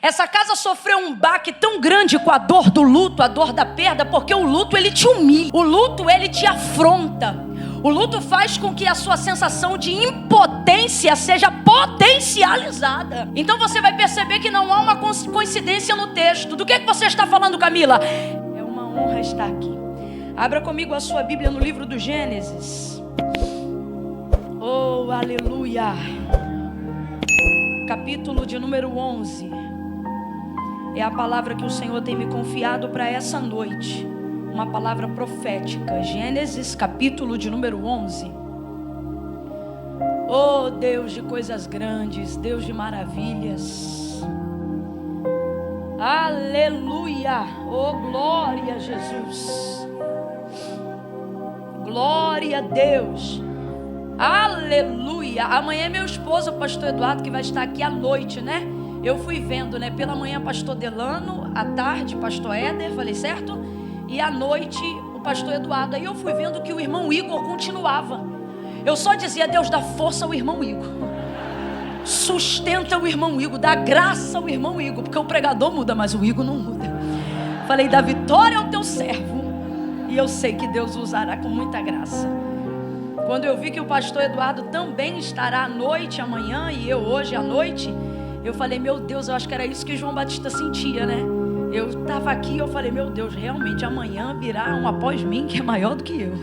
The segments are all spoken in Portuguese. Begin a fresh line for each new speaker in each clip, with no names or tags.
Essa casa sofreu um baque tão grande com a dor do luto, a dor da perda, porque o luto ele te humilha, o luto ele te afronta. O luto faz com que a sua sensação de impotência seja potencializada. Então você vai perceber que não há uma coincidência no texto. Do que você está falando, Camila? É uma honra estar aqui. Abra comigo a sua Bíblia no livro do Gênesis. Oh, aleluia. Capítulo de número 11. É a palavra que o Senhor tem me confiado para essa noite. Uma palavra profética. Gênesis, capítulo de número 11. Oh, Deus de coisas grandes, Deus de maravilhas. Aleluia. Oh, glória a Jesus. Glória a Deus. Aleluia. Amanhã é meu esposo, o pastor Eduardo, que vai estar aqui à noite, né? Eu fui vendo, né? Pela manhã, pastor Delano. À tarde, pastor Éder. Falei certo? E à noite, o pastor Eduardo. Aí eu fui vendo que o irmão Igor continuava. Eu só dizia: Deus dá força ao irmão Igor, sustenta o irmão Igor, dá graça ao irmão Igor, porque o pregador muda, mas o Igor não muda. Falei: dá vitória ao teu servo. E eu sei que Deus usará com muita graça. Quando eu vi que o pastor Eduardo também estará à noite amanhã e eu hoje à noite, eu falei: meu Deus, eu acho que era isso que João Batista sentia, né? Eu estava aqui e eu falei: meu Deus, realmente amanhã virá um após mim que é maior do que eu.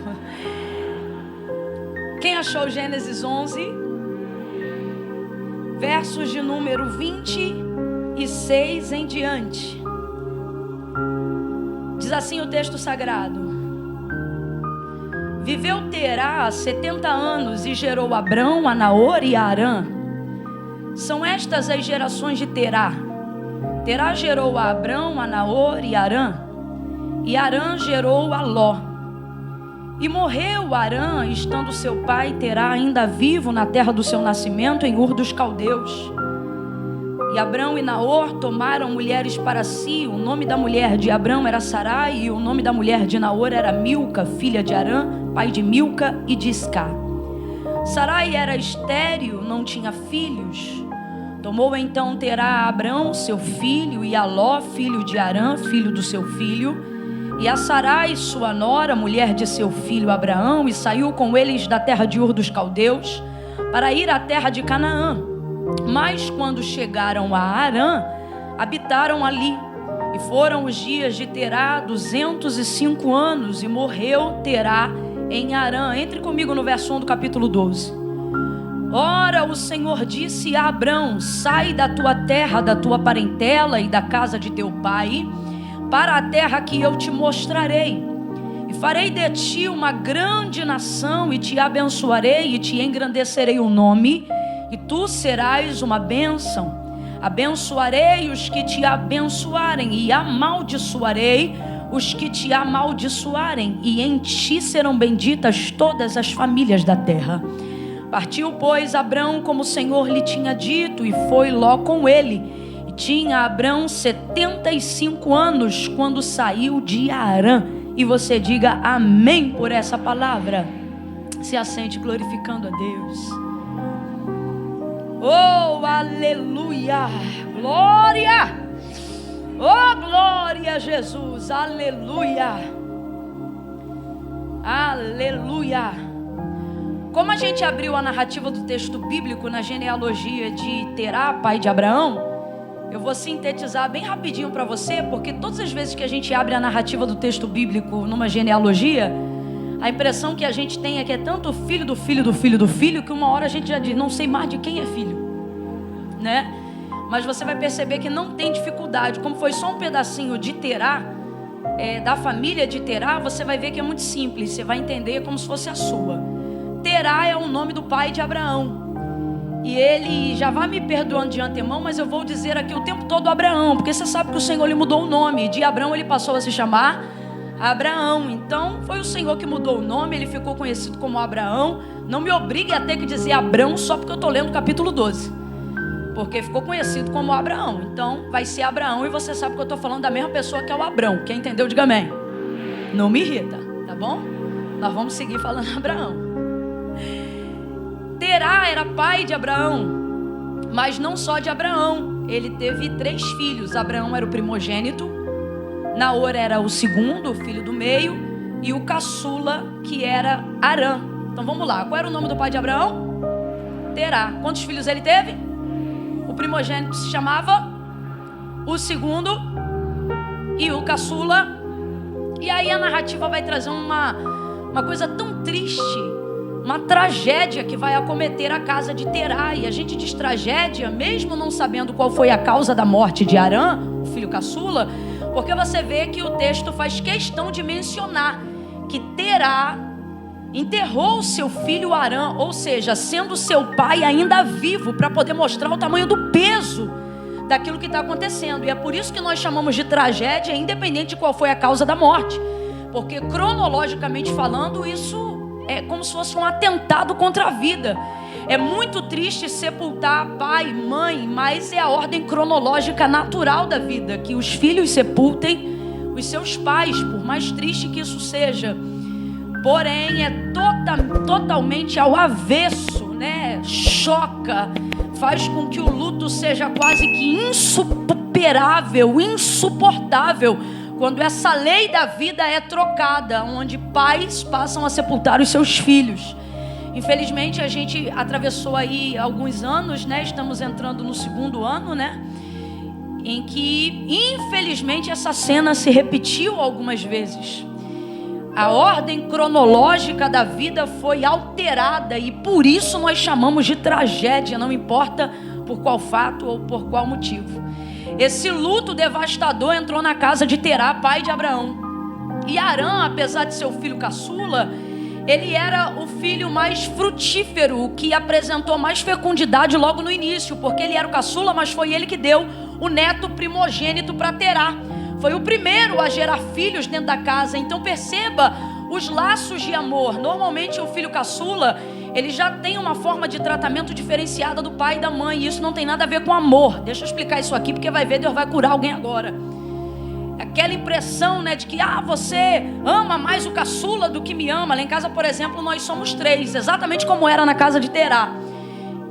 Quem achou Gênesis 11? Versos de número 26 em diante. Diz assim o texto sagrado: Viveu Terá 70 anos e gerou Abrão, a Naor e a Arã. São estas as gerações de Terá. Terá gerou a Abrão, a Naor e a Arã. E Arã gerou a Ló. E morreu Arã, estando seu pai Terá ainda vivo na terra do seu nascimento, em Ur dos Caldeus. E Abrão e Naor tomaram mulheres para si. O nome da mulher de Abrão era Sarai, e o nome da mulher de Naor era Milca, filha de Arã, pai de Milca e de Isca. Sarai era estéril, não tinha filhos. Tomou então Terá a Abrão, seu filho, e a Ló, filho de Arã, filho do seu filho, e a Sarai, sua nora, mulher de seu filho Abraão, e saiu com eles da terra de Ur dos Caldeus, para ir à terra de Canaã. Mas quando chegaram a Arã, habitaram ali, e foram os dias de Terá 205 anos, e morreu Terá em Arã. Entre comigo no verso 1 do capítulo 12. Ora, o Senhor disse a Abrão: sai da tua terra, da tua parentela e da casa de teu pai, para a terra que eu te mostrarei. E farei de ti uma grande nação, e te abençoarei, e te engrandecerei o nome, e tu serás uma bênção. Abençoarei os que te abençoarem, e amaldiçoarei os que te amaldiçoarem, e em ti serão benditas todas as famílias da terra. Partiu, pois, Abrão como o Senhor lhe tinha dito, e foi Ló com ele. E tinha Abrão 75 anos quando saiu de Arã. E você diga amém por essa palavra. Se assente glorificando a Deus. Oh, aleluia! Glória! Oh, glória a Jesus! Aleluia! Aleluia! Como a gente abriu a narrativa do texto bíblico na genealogia de Terá, pai de Abraão, eu vou sintetizar bem rapidinho para você, porque todas as vezes que a gente abre a narrativa do texto bíblico numa genealogia, a impressão que a gente tem é que é tanto filho do filho do filho do filho, que uma hora a gente já diz: não sei mais de quem é filho, né? Mas você vai perceber que não tem dificuldade. Como foi só um pedacinho de Terá, da família de Terá, você vai ver que é muito simples. Você vai entender como se fosse a sua. Terá é o nome do pai de Abraão. E ele já vai me perdoando de antemão, mas eu vou dizer aqui o tempo todo Abraão, porque você sabe que o Senhor lhe mudou o nome. De Abrão ele passou a se chamar Abraão. Então foi o Senhor que mudou o nome, ele ficou conhecido como Abraão. Não me obrigue a ter que dizer Abrão só porque eu estou lendo o capítulo 12, porque ficou conhecido como Abraão. Então vai ser Abraão, e você sabe que eu estou falando da mesma pessoa que é o Abrão. Quem entendeu, diga amém. Não me irrita, tá bom? Nós vamos seguir falando Abraão. Terá era pai de Abraão, mas não só de Abraão. ele teve 3 filhos. Abraão era o primogênito, Naor era o segundo, o filho do meio, e o caçula, que era Arã. Então vamos lá, qual era o nome do pai de Abraão? Terá. Quantos filhos ele teve? O primogênito se chamava, o segundo e o caçula. E aí a narrativa vai trazer uma coisa tão triste, uma tragédia que vai acometer a casa de Terá. E a gente diz tragédia, mesmo não sabendo qual foi a causa da morte de Arã, o filho caçula, porque você vê que o texto faz questão de mencionar que Terá enterrou seu filho Arã, ou seja, sendo seu pai ainda vivo, para poder mostrar o tamanho do peso daquilo que está acontecendo. E é por isso que nós chamamos de tragédia, independente de qual foi a causa da morte, porque cronologicamente falando, isso é como se fosse um atentado contra a vida. É muito triste sepultar pai, mãe, mas é a ordem cronológica natural da vida, que os filhos sepultem os seus pais, por mais triste que isso seja. Porém, é totalmente ao avesso, né? Choca, faz com que o luto seja quase que insuperável, insuportável, quando essa lei da vida é trocada, onde pais passam a sepultar os seus filhos. Infelizmente, a gente atravessou aí alguns anos, né? Estamos entrando no 2º ano, né? Em que, infelizmente, essa cena se repetiu algumas vezes. A ordem cronológica da vida foi alterada e por isso nós chamamos de tragédia, não importa por qual fato ou por qual motivo. Esse luto devastador entrou na casa de Terá, pai de Abraão. E Arã, apesar de ser o filho caçula, ele era o filho mais frutífero, o que apresentou mais fecundidade logo no início, porque ele era o caçula, mas foi ele que deu o neto primogênito para Terá. Foi o primeiro a gerar filhos dentro da casa. Então perceba os laços de amor. Normalmente o filho caçula, ele já tem uma forma de tratamento diferenciada do pai e da mãe. E isso não tem nada a ver com amor. Deixa eu explicar isso aqui, porque vai ver, Deus vai curar alguém agora. Aquela impressão, né, de que você ama mais o caçula do que me ama. Lá em casa, por exemplo, nós somos 3, exatamente como era na casa de Terá.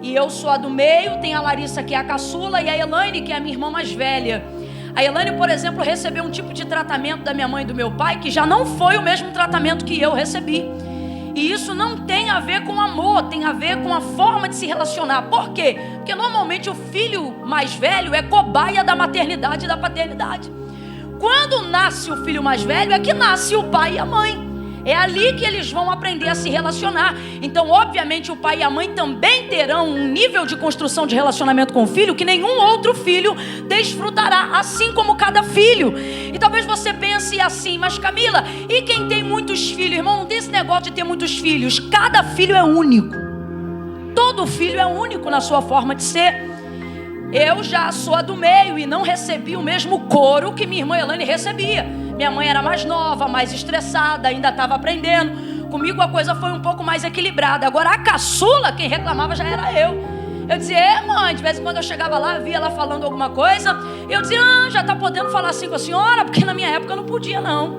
E eu sou a do meio, tem a Larissa, que é a caçula, e a Elaine, que é a minha irmã mais velha. A Elaine, por exemplo, recebeu um tipo de tratamento da minha mãe e do meu pai que já não foi o mesmo tratamento que eu recebi. E isso não tem a ver com amor, tem a ver com a forma de se relacionar. Por quê? Porque normalmente o filho mais velho é cobaia da maternidade e da paternidade. Quando nasce o filho mais velho é que nasce o pai e a mãe. É ali que eles vão aprender a se relacionar. Então, obviamente, o pai e a mãe também terão um nível de construção de relacionamento com o filho que nenhum outro filho desfrutará, assim como cada filho. E talvez você pense assim, mas Camila, e quem tem muitos filhos? Irmão, não tem esse negócio de ter muitos filhos. Cada filho é único. Todo filho é único na sua forma de ser. Eu já sou a do meio e não recebi o mesmo coro que minha irmã Elaine recebia. Minha mãe era mais nova, mais estressada, ainda estava aprendendo. Comigo a coisa foi um pouco mais equilibrada. Agora a caçula, quem reclamava já era eu. Eu dizia, mãe, de vez em quando eu chegava lá, via ela falando alguma coisa. Eu dizia, já está podendo falar assim com a senhora? Porque na minha época eu não podia não,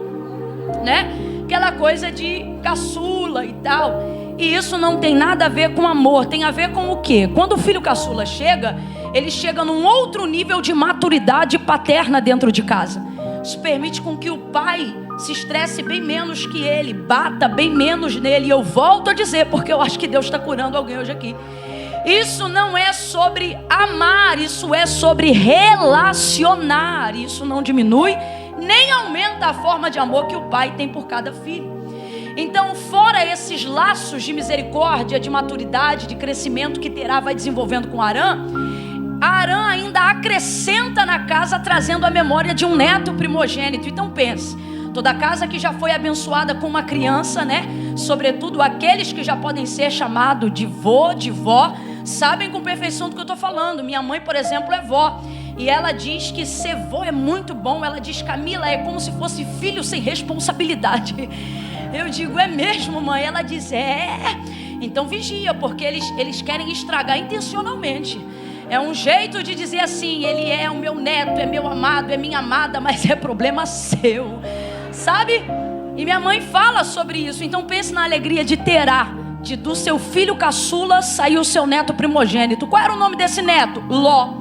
né? Aquela coisa de caçula e tal. E isso não tem nada a ver com amor, tem a ver com o quê? Quando o filho caçula chega, ele chega num outro nível de maturidade paterna dentro de casa. Isso permite com que o pai se estresse bem menos que ele, bata bem menos nele. E eu volto a dizer, porque eu acho que Deus está curando alguém hoje aqui. Isso não é sobre amar, isso é sobre relacionar. Isso não diminui, nem aumenta a forma de amor que o pai tem por cada filho. Então, fora esses laços de misericórdia, de maturidade, de crescimento que Terá vai desenvolvendo com Arã, Arã ainda acrescenta na casa, trazendo a memória de um neto primogênito. Então pense, toda casa que já foi abençoada com uma criança, né? Sobretudo aqueles que já podem ser chamados de vô, de vó, sabem com perfeição do que eu estou falando. Minha mãe, por exemplo, é vó. E ela diz que ser vó é muito bom. Ela diz, Camila, é como se fosse filho sem responsabilidade. Eu digo, é mesmo, mãe? Ela diz, então vigia, porque eles querem estragar intencionalmente. É um jeito de dizer assim, ele é o meu neto, é meu amado, é minha amada, mas é problema seu, sabe? E minha mãe fala sobre isso. Então pense na alegria de Terá, do seu filho caçula saiu o seu neto primogênito. Qual era o nome desse neto? Ló.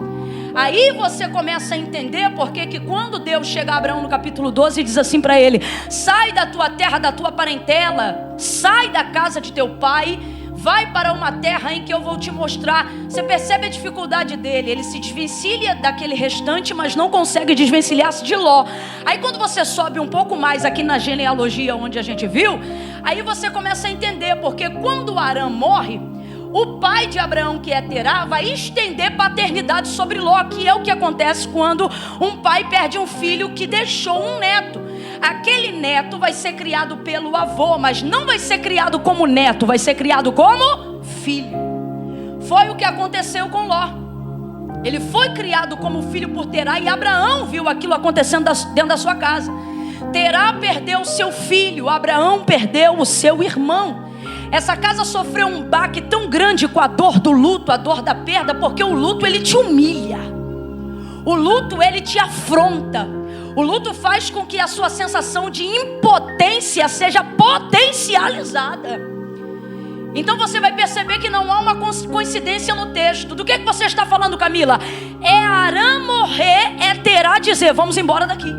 Aí você começa a entender porque que quando Deus chega a Abraão no capítulo 12 e diz assim para ele: sai da tua terra, da tua parentela, sai da casa de teu pai, vai para uma terra em que eu vou te mostrar. Você percebe a dificuldade dele. Ele se desvencilha daquele restante, mas não consegue desvencilhar-se de Ló. Aí quando você sobe um pouco mais aqui na genealogia onde a gente viu, aí você começa a entender porque quando Arã morre, o pai de Abraão, que é Terá, vai estender paternidade sobre Ló, que é o que acontece quando um pai perde um filho que deixou um neto. Aquele neto vai ser criado pelo avô, mas não vai ser criado como neto, vai ser criado como filho. Foi o que aconteceu com Ló. Ele foi criado como filho por Terá e Abraão viu aquilo acontecendo dentro da sua casa. Terá perdeu seu filho, Abraão perdeu o seu irmão. Essa casa sofreu um baque tão grande com a dor do luto, a dor da perda, porque o luto ele te humilha. O luto ele te afronta. O luto faz com que a sua sensação de impotência seja potencializada. Então você vai perceber que não há uma coincidência no texto. Do que você está falando, Camila? É Arã morrer, é Terá dizer: vamos embora daqui.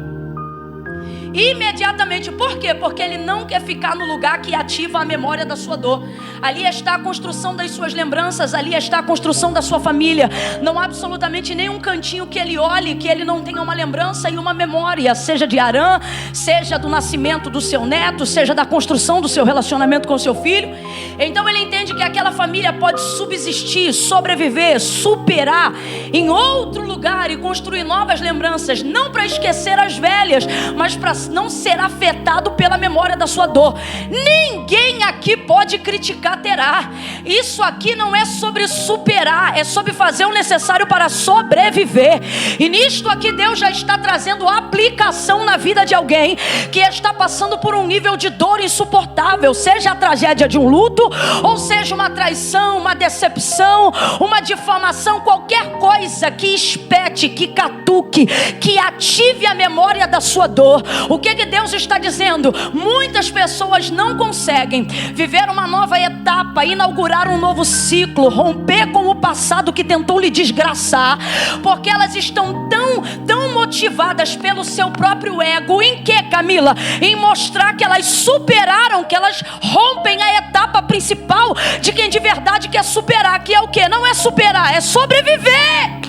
Imediatamente. Por quê? Porque ele não quer ficar no lugar que ativa a memória da sua dor. Ali está a construção das suas lembranças, ali está a construção da sua família. Não há absolutamente nenhum cantinho que ele olhe que ele não tenha uma lembrança e uma memória, seja de Arã, seja do nascimento do seu neto, seja da construção do seu relacionamento com o seu filho. Então ele entende que aquela família pode subsistir, sobreviver, superar em outro lugar e construir novas lembranças, não para esquecer as velhas, mas para não ser afetado pela memória da sua dor. Ninguém aqui pode criticar Terá. Isso aqui não é sobre superar, é sobre fazer o necessário para sobreviver. E nisto aqui Deus já está trazendo aplicação na vida de alguém que está passando por um nível de dor insuportável, seja a tragédia de um luto, ou seja uma traição, uma decepção, uma difamação, qualquer coisa que espete, que catuque, que ative a memória da sua dor. O que Deus está dizendo? Muitas pessoas não conseguem viver uma nova etapa, inaugurar um novo ciclo, romper com o passado que tentou lhe desgraçar, porque elas estão tão motivadas pelo seu próprio ego. Em que, Camila? Em mostrar que elas superaram, que elas rompem a etapa principal de quem de verdade quer superar, que é o que? Não é superar, é sobreviver.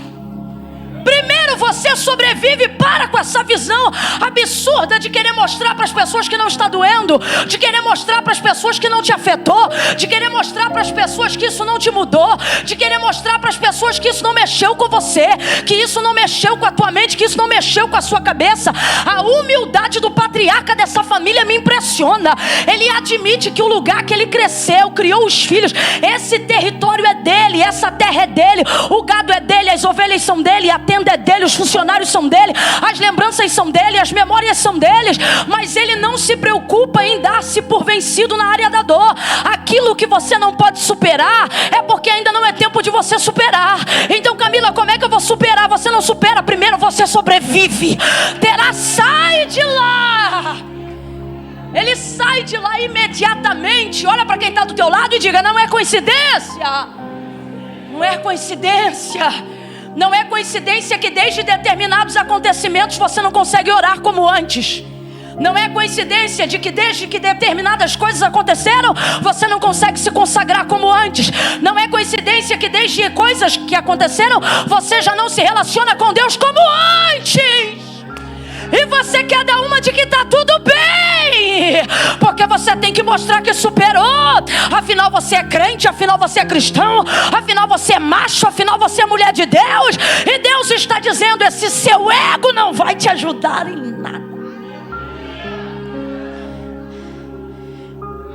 Primeiro você sobrevive. Para com essa visão absurda de querer mostrar para as pessoas que não está doendo, de querer mostrar para as pessoas que não te afetou, de querer mostrar para as pessoas que isso não te mudou, de querer mostrar para as pessoas que isso não mexeu com você, que isso não mexeu com a tua mente, que isso não mexeu com a sua cabeça. A humildade do patriarca dessa família me impressiona. Ele admite que o lugar que ele cresceu, criou os filhos, esse território é dele, essa terra é dele, o gado é dele, as ovelhas são dele, a tenda é dele, os funcionários são dele, as lembranças são dele, as memórias são deles, mas ele não se preocupa em dar-se por vencido na área da dor. Aquilo que você não pode superar é porque ainda não é tempo de você superar. Então, Camila, como é que eu vou superar? Você não supera, primeiro você sobrevive. Terá, sai de lá. Ele sai de lá imediatamente. Olha para quem está do teu lado e diga: não é coincidência. Não é coincidência. Não é coincidência que desde determinados acontecimentos você não consegue orar como antes. Não é coincidência de que desde que determinadas coisas aconteceram, você não consegue se consagrar como antes. Não é coincidência que desde coisas que aconteceram, você já não se relaciona com Deus como antes. E você quer dar uma de que está tudo bem, porque você tem que mostrar que superou. Afinal você é crente, afinal você é cristão, afinal você é macho, afinal você é mulher de Deus. E Deus está dizendo: esse seu ego não vai te ajudar em nada.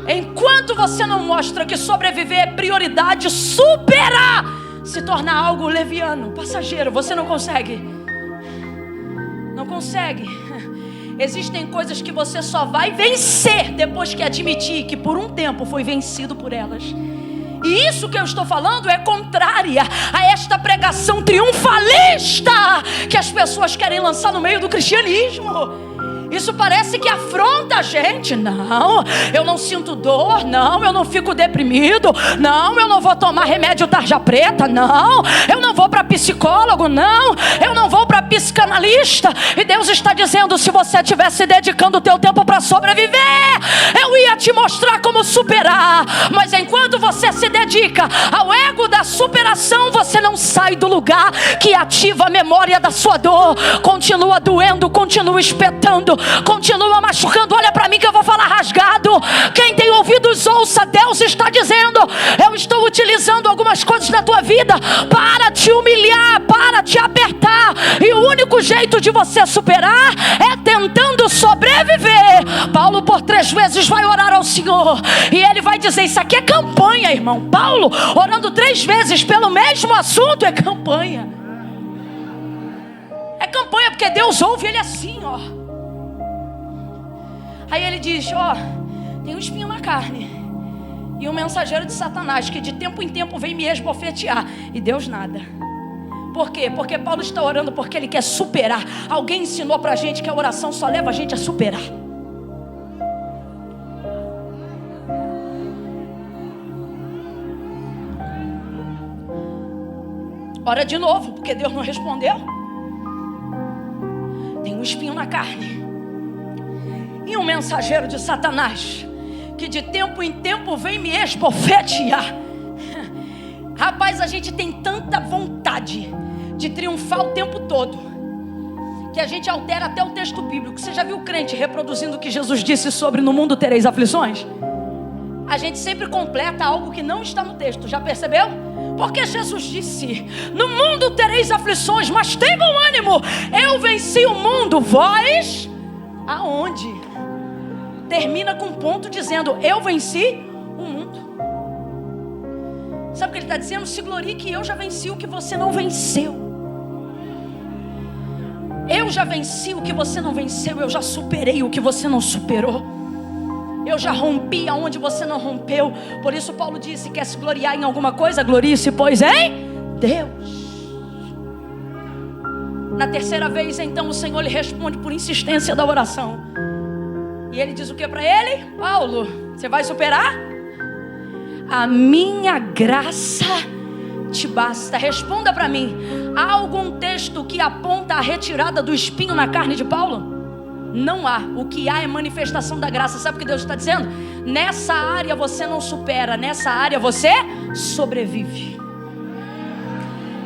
Enquanto você não mostra que sobreviver é prioridade, superar se torna algo leviano, passageiro. Você não consegue. Não consegue. Existem coisas que você só vai vencer depois que admitir que por um tempo foi vencido por elas. E isso que eu estou falando é contrária a esta pregação triunfalista que as pessoas querem lançar no meio do cristianismo. Isso parece que afronta a gente. Não, eu não sinto dor. Não, eu não fico deprimido. Não, eu não vou tomar remédio tarja preta. Não, eu não vou para psicólogo. Não, eu não vou para psicanalista. E Deus está dizendo, se você estivesse dedicando o teu tempo para sobreviver, eu ia te mostrar como superar. Mas enquanto você se dedica ao ego da superação, você não sai do lugar que ativa a memória da sua dor. Continua doendo, continua espetando, continua machucando. Olha para mim que eu vou falar rasgado. Quem tem ouvidos ouça. Deus está dizendo, eu estou utilizando algumas coisas na tua vida para te humilhar, para te apertar. E o único jeito de você superar é tentando sobreviver. Paulo por 3 vezes vai orar ao Senhor e ele vai dizer, isso aqui é campanha, irmão. Paulo orando 3 vezes pelo mesmo assunto é campanha. É campanha porque Deus ouve ele assim, ó. Aí ele diz, ó, tem um espinho na carne e um mensageiro de Satanás que de tempo em tempo vem me esbofetear. E Deus nada. Por quê? Porque Paulo está orando porque ele quer superar. Alguém ensinou pra gente que a oração só leva a gente a superar. Ora de novo, porque Deus não respondeu. Tem um espinho na carne e um mensageiro de Satanás que de tempo em tempo vem me esbofetear. Rapaz, a gente tem tanta vontade de triunfar o tempo todo que a gente altera até o texto bíblico. Você já viu o crente reproduzindo o que Jesus disse sobre no mundo tereis aflições? A gente sempre completa algo que não está no texto, já percebeu? Porque Jesus disse, no mundo tereis aflições, mas tem bom ânimo, eu venci o mundo. Vós, aonde? Termina com um ponto dizendo, eu venci o mundo. Sabe o que ele está dizendo? Se glorie que eu já venci o que você não venceu. Eu já venci o que você não venceu. Eu já superei o que você não superou. Eu já rompi aonde você não rompeu. Por isso Paulo disse, quer se gloriar em alguma coisa? Glorie-se, pois, em Deus. Na 3ª vez, então, o Senhor lhe responde por insistência da oração. E ele diz o que para ele? Paulo, você vai superar? A minha graça te basta. Responda para mim. Há algum texto que aponta a retirada do espinho na carne de Paulo? Não há. O que há é manifestação da graça. Sabe o que Deus está dizendo? Nessa área você não supera, nessa área você sobrevive.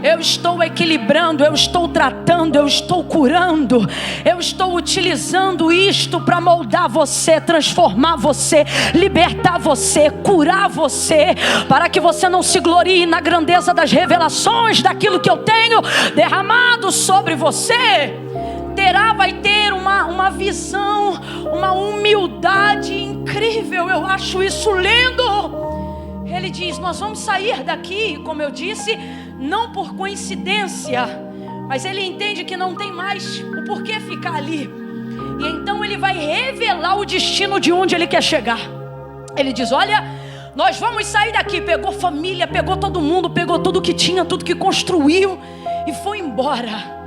Eu estou equilibrando, eu estou tratando, eu estou curando, eu estou utilizando isto para moldar você, transformar você, libertar você, curar você, para que você não se glorie na grandeza das revelações daquilo que eu tenho derramado sobre você. Vai ter uma visão, uma humildade incrível. Eu acho isso lindo. Ele diz, nós vamos sair daqui, como eu disse, não por coincidência, mas ele entende que não tem mais o porquê ficar ali. E então ele vai revelar o destino de onde ele quer chegar. Ele diz, olha, nós vamos sair daqui. Pegou família, pegou todo mundo, pegou tudo que tinha, tudo que construiu e foi embora.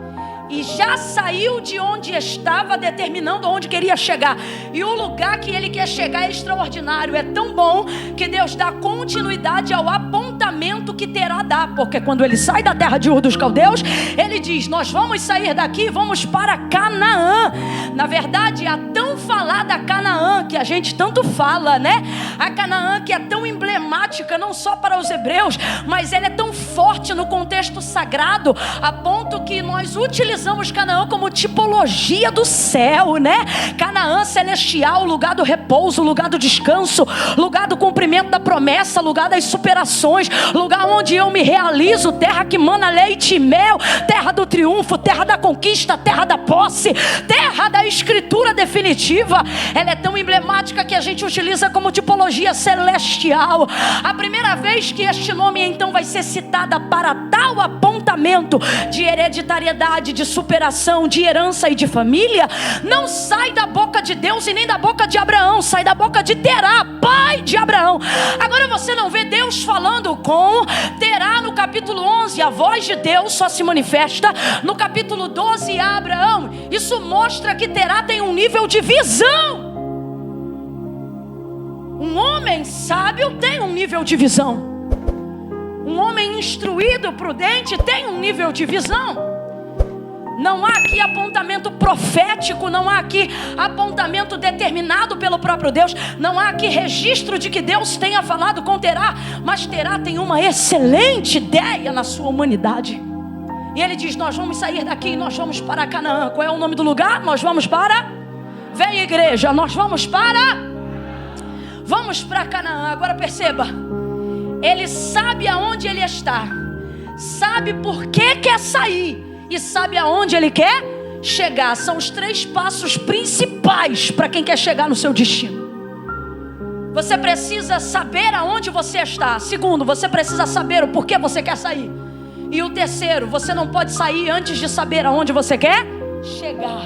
E já saiu de onde estava, determinando onde queria chegar. E o lugar que ele quer chegar é extraordinário. É tão bom que Deus dá continuidade ao apontamento que terá a dar. Porque quando ele sai da terra de Ur dos Caldeus, ele diz, nós vamos sair daqui e vamos para Canaã. Na verdade, a tão falada Canaã, que a gente tanto fala, né? A Canaã que é tão emblemática, não só para os hebreus, mas ela é tão forte no contexto sagrado, a ponto que nós utilizamos Canaã como tipologia do céu, né? Canaã celestial, lugar do repouso, lugar do descanso, lugar do cumprimento da promessa, lugar das superações, lugar onde eu me realizo, terra que mana leite e mel, terra do triunfo, terra da conquista, terra da posse, terra da escritura definitiva. Ela é tão emblemática que a gente utiliza como tipologia celestial. A primeira vez que este nome então vai ser citado capacitada para tal apontamento de hereditariedade, de superação, de herança e de família, não sai da boca de Deus e nem da boca de Abraão, sai da boca de Terá, pai de Abraão. Agora você não vê Deus falando com Terá no capítulo 11, a voz de Deus só se manifesta no capítulo 12 a Abraão. Isso mostra que Terá tem um nível de visão. Um homem sábio tem um nível de visão. Um homem instruído, prudente, tem um nível de visão. Não há aqui apontamento profético, não há aqui apontamento determinado pelo próprio Deus, não há aqui registro de que Deus tenha falado com Terá, mas Terá tem uma excelente ideia na sua humanidade. E ele diz: nós vamos sair daqui e nós vamos para Canaã. Qual é o nome do lugar? Nós vamos para... Vem, igreja, nós vamos para Canaã. Agora perceba, ele sabe aonde ele está, sabe por que quer sair e sabe aonde ele quer chegar. São os 3 passos principais para quem quer chegar no seu destino. Você precisa saber aonde você está. Segundo, você precisa saber o porquê você quer sair. E o terceiro, você não pode sair antes de saber aonde você quer chegar.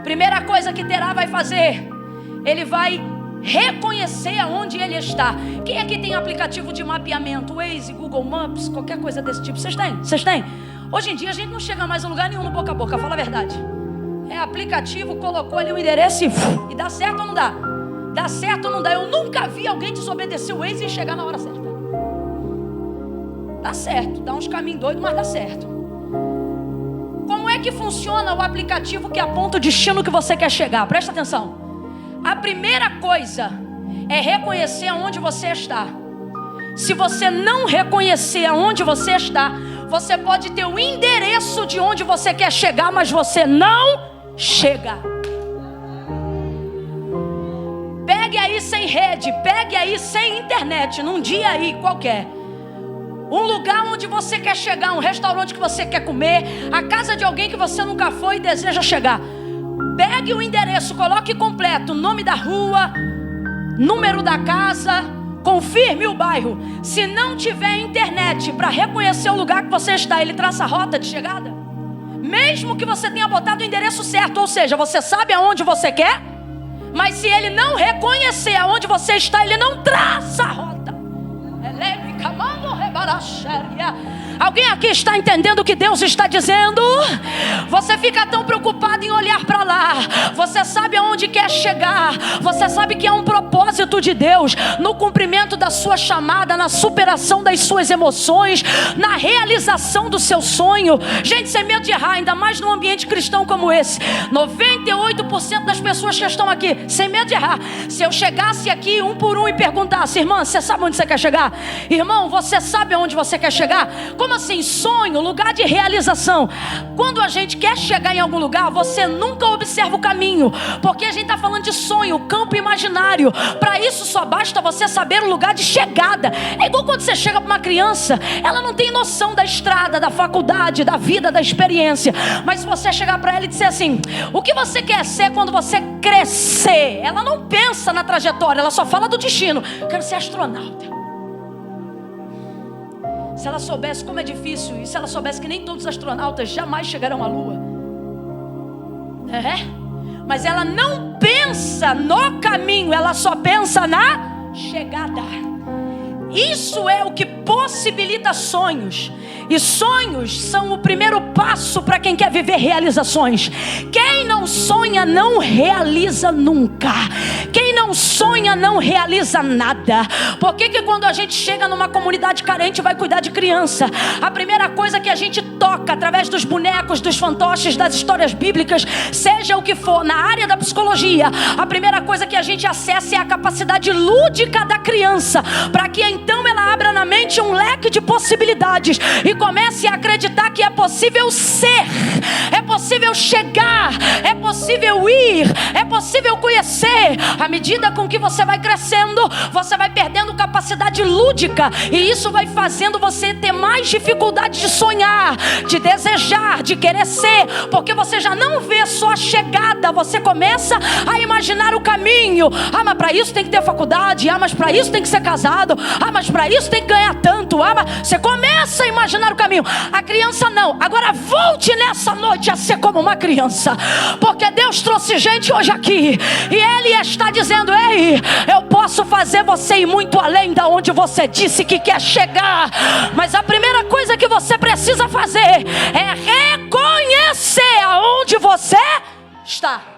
Primeira coisa que Terá vai fazer, ele vai reconhecer aonde ele está. Quem aqui tem aplicativo de mapeamento? Waze, Google Maps, qualquer coisa desse tipo? Vocês têm? Vocês têm? Hoje em dia a gente não chega mais a lugar nenhum no boca a boca, fala a verdade. É aplicativo, colocou ali um endereço e dá certo ou não dá? Dá certo ou não dá? Eu nunca vi alguém desobedecer o Waze e chegar na hora certa. Dá certo, dá uns caminhos doidos, mas dá certo. Como é que funciona o aplicativo que aponta o destino que você quer chegar? Presta atenção. A primeira coisa é reconhecer aonde você está. Se você não reconhecer aonde você está, você pode ter o endereço de onde você quer chegar, mas você não chega. Pegue aí sem rede, pegue aí sem internet, num dia aí qualquer. Um lugar onde você quer chegar, um restaurante que você quer comer, a casa de alguém que você nunca foi e deseja chegar. Pegue o endereço, coloque completo, nome da rua, número da casa, confirme o bairro. Se não tiver internet para reconhecer o lugar que você está, ele traça a rota de chegada. Mesmo que você tenha botado o endereço certo, ou seja, você sabe aonde você quer, mas se ele não reconhecer aonde você está, ele não traça a rota. Alguém aqui está entendendo o que Deus está dizendo? Você fica tão preocupado em olhar para lá. Você sabe aonde quer chegar. Você sabe que há um propósito de Deus no cumprimento da sua chamada, na superação das suas emoções, na realização do seu sonho. Gente, sem medo de errar, ainda mais num ambiente cristão como esse. 98% das pessoas que estão aqui, sem medo de errar. Se eu chegasse aqui um por um e perguntasse: irmã, você sabe onde você quer chegar? Irmão, você sabe aonde você quer chegar? Como assim? Sonho, lugar de realização. Quando a gente quer chegar em algum lugar, você nunca observa o caminho, porque a gente está falando de sonho, campo imaginário. Para isso só basta você saber o lugar de chegada. É igual quando você chega para uma criança, ela não tem noção da estrada, da faculdade, da vida, da experiência. Mas se você chegar para ela e disser assim: o que você quer ser quando você crescer? Ela não pensa na trajetória, ela só fala do destino. Quero ser astronauta. Se ela soubesse como é difícil, e se ela soubesse que nem todos os astronautas jamais chegarão à Lua, mas ela não pensa no caminho, ela só pensa na chegada. Isso é o que possibilita sonhos. E sonhos são o primeiro passo para quem quer viver realizações. Quem não sonha não realiza nunca. Quem não sonha não realiza nada. Por que quando a gente chega numa comunidade carente vai cuidar de criança? A primeira coisa que a gente toca através dos bonecos, dos fantoches, das histórias bíblicas, seja o que for, na área da psicologia, a primeira coisa que a gente acessa é a capacidade lúdica da criança, para que então ela abra na mente um leque de possibilidades e comece a acreditar que é possível ser, é possível chegar, é possível ir, é possível conhecer. À medida medida com que você vai crescendo, você vai perdendo capacidade lúdica, e isso vai fazendo você ter mais dificuldade de sonhar, de desejar, de querer ser, porque você já não vê só a chegada, você começa a imaginar o caminho. Ah, mas para isso tem que ter faculdade. Ah, mas para isso tem que ser casado. Ah, mas para isso tem que ganhar tanto. Ah, mas você começa a imaginar o caminho. A criança não. Agora volte nessa noite a ser como uma criança, porque Deus trouxe gente hoje aqui, e Ele está dizendo: ei, eu posso fazer você ir muito além da onde você disse que quer chegar. Mas a primeira coisa que você precisa fazer é reconhecer aonde você está.